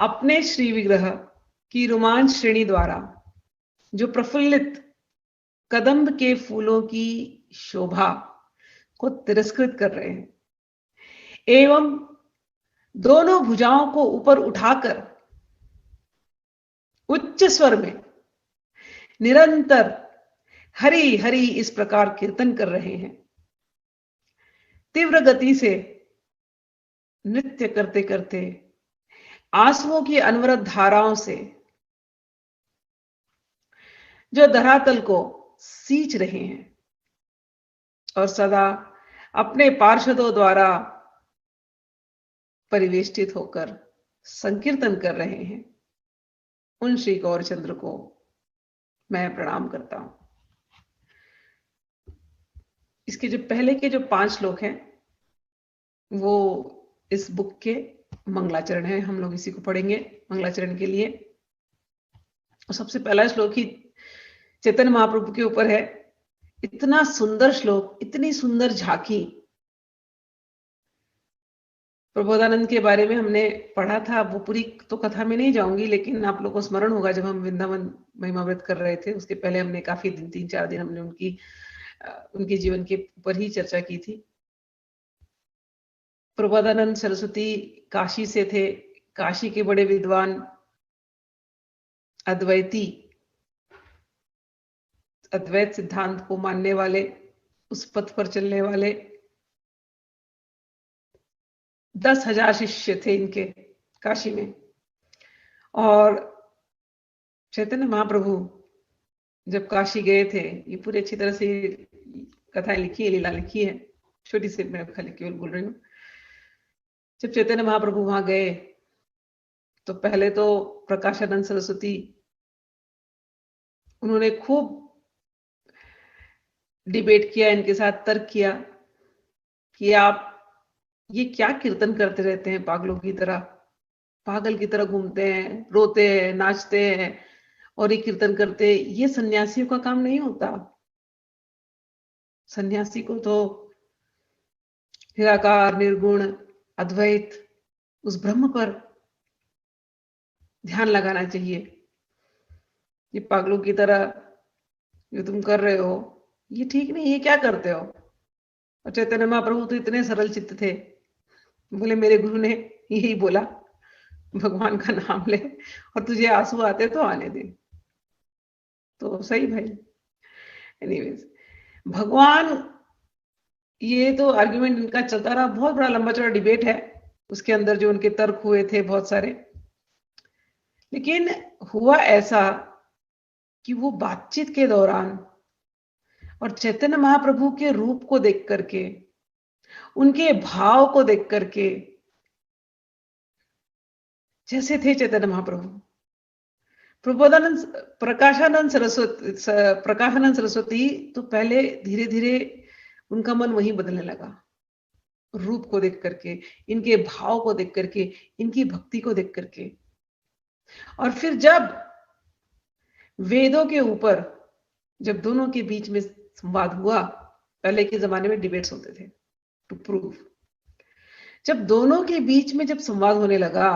अपने श्री विग्रह की रोमांच श्रेणी द्वारा जो प्रफुल्लित कदम्ब के फूलों की शोभा को तिरस्कृत कर रहे हैं एवं दोनों भुजाओं को ऊपर उठाकर उच्च स्वर में निरंतर हरि हरि इस प्रकार कीर्तन कर रहे हैं। तीव्र गति से नृत्य करते करते आंसुओं की अनवरत धाराओं से जो धरातल को सींच रहे हैं और सदा अपने पार्षदों द्वारा परिवेष्टित होकर संकीर्तन कर रहे हैं, उन श्री गौरचंद्र को मैं प्रणाम करता हूं। इसके जो पहले के जो 5 श्लोक हैं वो इस बुक के मंगलाचरण है। हम लोग इसी को पढ़ेंगे मंगलाचरण के लिए। और सबसे पहला श्लोक ही चैतन्य महाप्रभु के ऊपर है। इतना सुंदर श्लोक, इतनी सुंदर झांकी प्रबोधानंद के बारे में हमने पढ़ा था। वो पूरी तो कथा में नहीं जाऊंगी, लेकिन आप लोगों को स्मरण होगा जब हम वृंदावन महिमा व्रत कर रहे थे उसके पहले हमने काफी दिन, 3-4 दिन हमने उनके जीवन के ऊपर ही चर्चा की थी। प्रबोधानंद सरस्वती काशी से थे, काशी के बड़े विद्वान, अद्वैती, अद्वैत सिद्धांत को मानने वाले, उस पथ पर चलने वाले। 10,000 शिष्य थे इनके काशी में। और चैतन्य महाप्रभु जब काशी गए थे, ये पूरी अच्छी तरह से कथाएं लिखी है, लीला लिखी है, छोटी सी मैं खाली केवल बोल रही हूँ। जब चैतन्य महाप्रभु वहां गए तो पहले तो प्रकाशानंद सरस्वती, उन्होंने खूब डिबेट किया, इनके साथ तर्क किया कि आप ये क्या कीर्तन करते रहते हैं, पागलों की तरह, पागल की तरह घूमते हैं, रोते हैं, नाचते हैं और ये कीर्तन करते हैं। ये सन्यासियों का काम नहीं होता। सन्यासी को तो निराकार, निर्गुण, अद्वैत, उस ब्रह्म पर ध्यान लगाना चाहिए। ये पागलों की तरह जो तुम कर रहे हो ये ठीक नहीं, ये क्या करते हो। और चैतन्य महाप्रभु तो इतने सरल चित्त थे, बोले मेरे गुरु ने यही बोला, भगवान का नाम ले और तुझे आंसू आते तो आने दे। तो सही भाई। एनीवेज, भगवान, ये तो आर्ग्यूमेंट इनका चलता रहा, बहुत बड़ा लंबा चौड़ा डिबेट है, उसके अंदर जो उनके तर्क हुए थे बहुत सारे। लेकिन हुआ ऐसा कि वो बातचीत के दौरान और चैतन्य महाप्रभु के रूप को देख करके, उनके भाव को देख करके, जैसे थे चैतन्य महाप्रभु, प्रकाशानंद सरस्वती तो पहले धीरे धीरे उनका मन वहीं बदलने लगा, रूप को देख करके, इनके भाव को देख करके, इनकी भक्ति को देख करके। और फिर जब वेदों के ऊपर, जब दोनों के बीच में संवाद हुआ, पहले के जमाने में डिबेट्स होते थे टू प्रूव, जब दोनों के बीच में जब संवाद होने लगा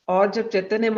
और जब चैतन्य